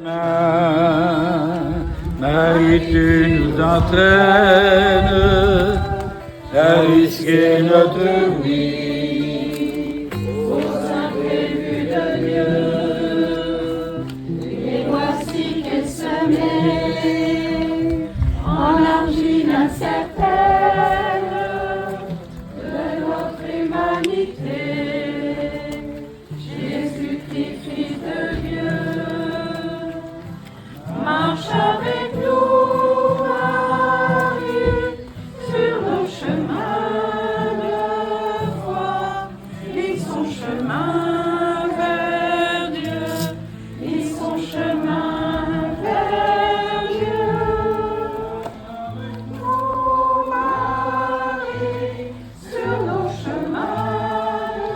Marie, tu nous entraînes à risquer notre vie aux imprévus de Dieu. Et voici qu'elle se met en argile incertaine de notre humanité. Jésus-Christ, Fils de Dieu, marche avec nous, Marie, sur nos chemins de foi. Lis son chemin vers Dieu, lis son chemin vers Dieu. Nous, Marie, sur nos chemins de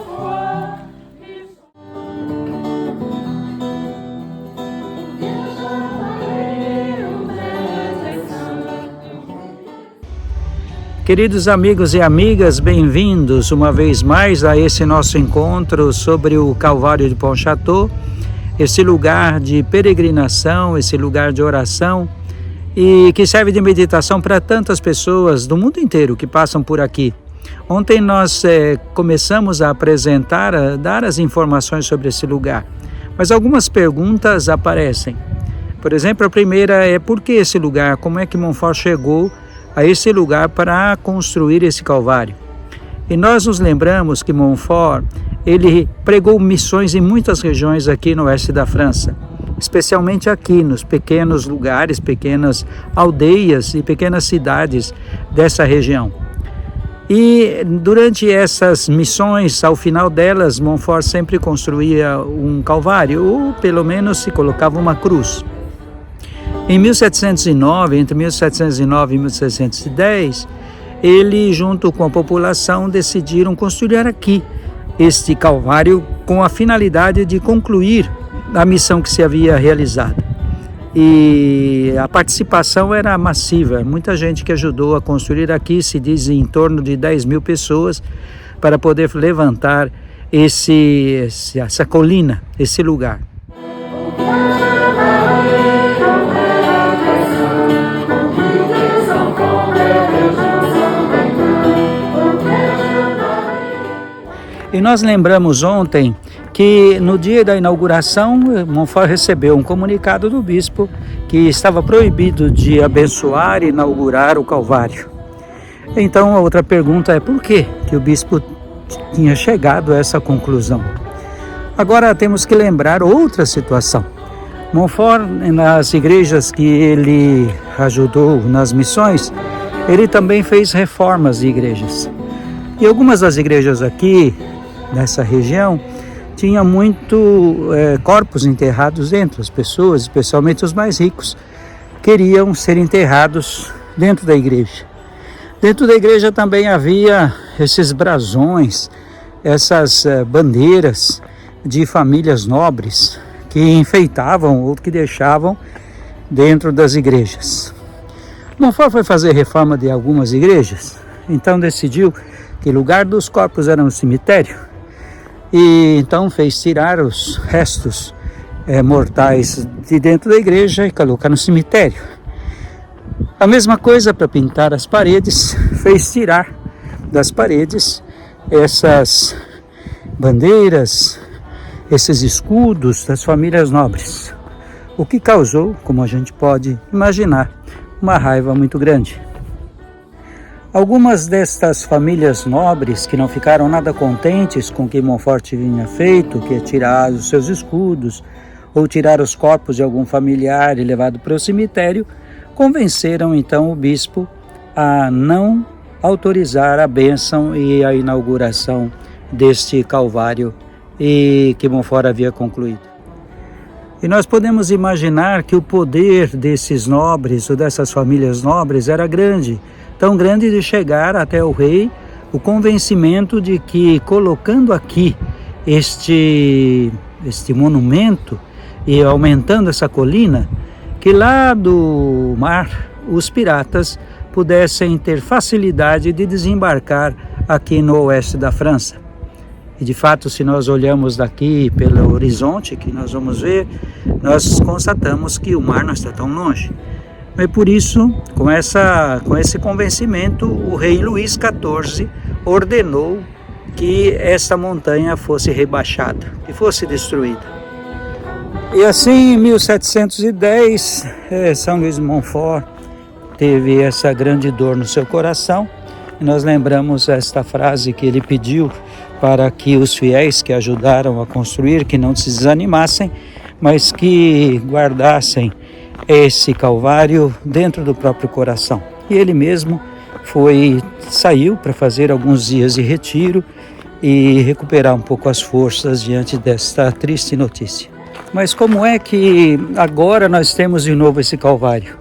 foi. Queridos amigos e amigas, bem-vindos uma vez mais a esse nosso encontro sobre o Calvário de Pontchâteau, esse lugar de peregrinação, esse lugar de oração e que serve de meditação para tantas pessoas do mundo inteiro que passam por aqui. Ontem nós começamos a apresentar, a dar as informações sobre esse lugar, mas algumas perguntas aparecem. Por exemplo, a primeira é: por que esse lugar? Como é que Montfort chegou a esse lugar para construir esse Calvário? E nós nos lembramos que Montfort, ele pregou missões em muitas regiões aqui no oeste da França, especialmente aqui nos pequenos lugares, pequenas aldeias e pequenas cidades dessa região. E durante essas missões, ao final delas, Montfort sempre construía um Calvário, ou pelo menos se colocava uma cruz. Em 1709, entre 1709 e 1710, ele, junto com a população, decidiram construir aqui este Calvário com a finalidade de concluir a missão que se havia realizado. E a participação era massiva, muita gente que ajudou a construir aqui, se diz em torno de 10 mil pessoas, para poder levantar essa colina, esse lugar. E nós lembramos ontem que no dia da inauguração, Montfort recebeu um comunicado do bispo que estava proibido de abençoar e inaugurar o Calvário. Então a outra pergunta é: por que o bispo tinha chegado a essa conclusão? Agora temos que lembrar outra situação. Montfort, nas igrejas que ele ajudou nas missões, ele também fez reformas de igrejas. E algumas das igrejas aqui nessa região tinha muito corpos enterrados dentro. As pessoas, especialmente os mais ricos, queriam ser enterrados dentro da igreja. Dentro da igreja também havia esses brasões, essas bandeiras de famílias nobres que enfeitavam ou que deixavam dentro das igrejas. Montfort foi fazer reforma de algumas igrejas, então decidiu que o lugar dos corpos era um cemitério. E então fez tirar os restos mortais de dentro da igreja e colocar no cemitério. A mesma coisa para pintar as paredes, fez tirar das paredes essas bandeiras, esses escudos das famílias nobres, o que causou, como a gente pode imaginar, uma raiva muito grande. Algumas destas famílias nobres que não ficaram nada contentes com o que Montfort tinha feito, que é tirar os seus escudos ou tirar os corpos de algum familiar e levado para o cemitério, convenceram então o bispo a não autorizar a bênção e a inauguração deste Calvário e que Montfort havia concluído. E nós podemos imaginar que o poder desses nobres ou dessas famílias nobres era grande, tão grande de chegar até o rei o convencimento de que, colocando aqui este monumento e aumentando essa colina, que lá do mar os piratas pudessem ter facilidade de desembarcar aqui no oeste da França. E de fato, se nós olhamos daqui pelo horizonte que nós vamos ver, nós constatamos que o mar não está tão longe. E por isso, com esse convencimento, o rei Luís XIV ordenou que esta montanha fosse rebaixada, que fosse destruída. E assim, em 1710, São Luís de Montfort teve essa grande dor no seu coração. E nós lembramos esta frase que ele pediu para que os fiéis que ajudaram a construir, que não se desanimassem, mas que guardassem esse Calvário dentro do próprio coração. E ele mesmo saiu para fazer alguns dias de retiro e recuperar um pouco as forças diante desta triste notícia. Mas como é que agora nós temos de novo esse Calvário?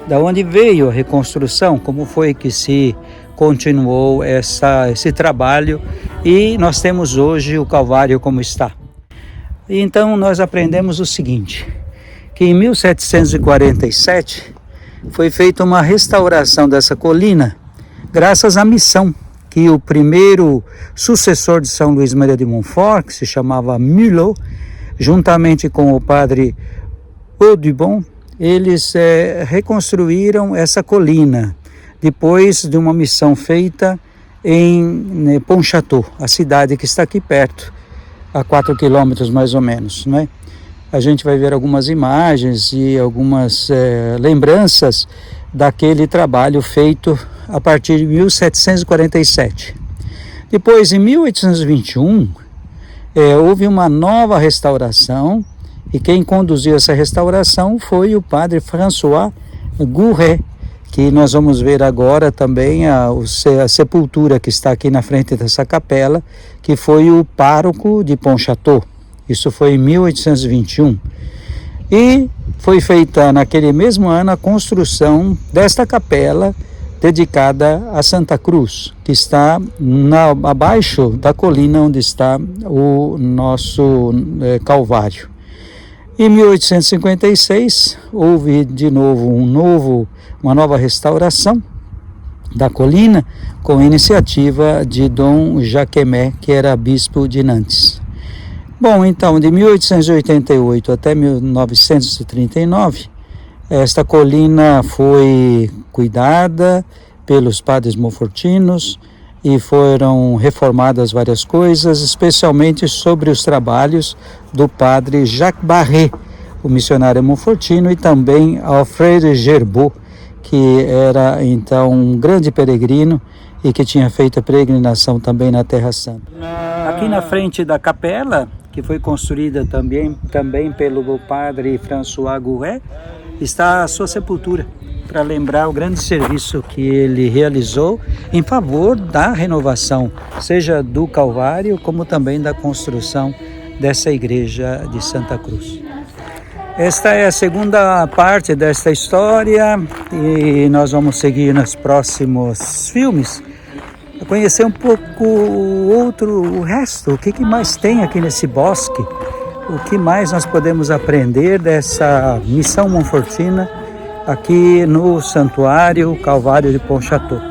Da onde veio a reconstrução? Como foi que se continuou esse trabalho? E nós temos hoje o Calvário como está. E então nós aprendemos o seguinte, que em 1747 foi feita uma restauração dessa colina, graças à missão que o primeiro sucessor de São Luís Maria de Montfort, que se chamava Mulot, juntamente com o padre Audubon, eles reconstruíram essa colina, depois de uma missão feita em Pontchâteau, a cidade que está aqui perto, a 4 quilômetros mais ou menos, não é? A gente vai ver algumas imagens e algumas lembranças daquele trabalho feito a partir de 1747. Depois, em 1821, houve uma nova restauração, e quem conduziu essa restauração foi o padre François Gouret, que nós vamos ver agora também a sepultura que está aqui na frente dessa capela, que foi o pároco de Pontchâteau. Isso foi em 1821. E foi feita naquele mesmo ano a construção desta capela dedicada a Santa Cruz, que está abaixo da colina onde está o nosso Calvário. Em 1856 houve de novo uma nova restauração da colina com a iniciativa de Dom Jacquemet, que era bispo de Nantes. Bom, então, de 1888 até 1939, esta colina foi cuidada pelos padres monfortinos e foram reformadas várias coisas, especialmente sobre os trabalhos do padre Jacques Barré, o missionário monfortino, e também Alfred Gerbaud, que era então um grande peregrino e que tinha feito a peregrinação também na Terra Santa. Aqui na frente da capela, que foi construída também pelo padre François Gouret, está a sua sepultura, para lembrar o grande serviço que ele realizou em favor da renovação, seja do Calvário, como também da construção dessa igreja de Santa Cruz. Esta é a segunda parte desta história e nós vamos seguir nos próximos filmes, conhecer um pouco o resto, o que mais tem aqui nesse bosque, o que mais nós podemos aprender dessa missão monfortina aqui no Santuário Calvário de Pontchâteau.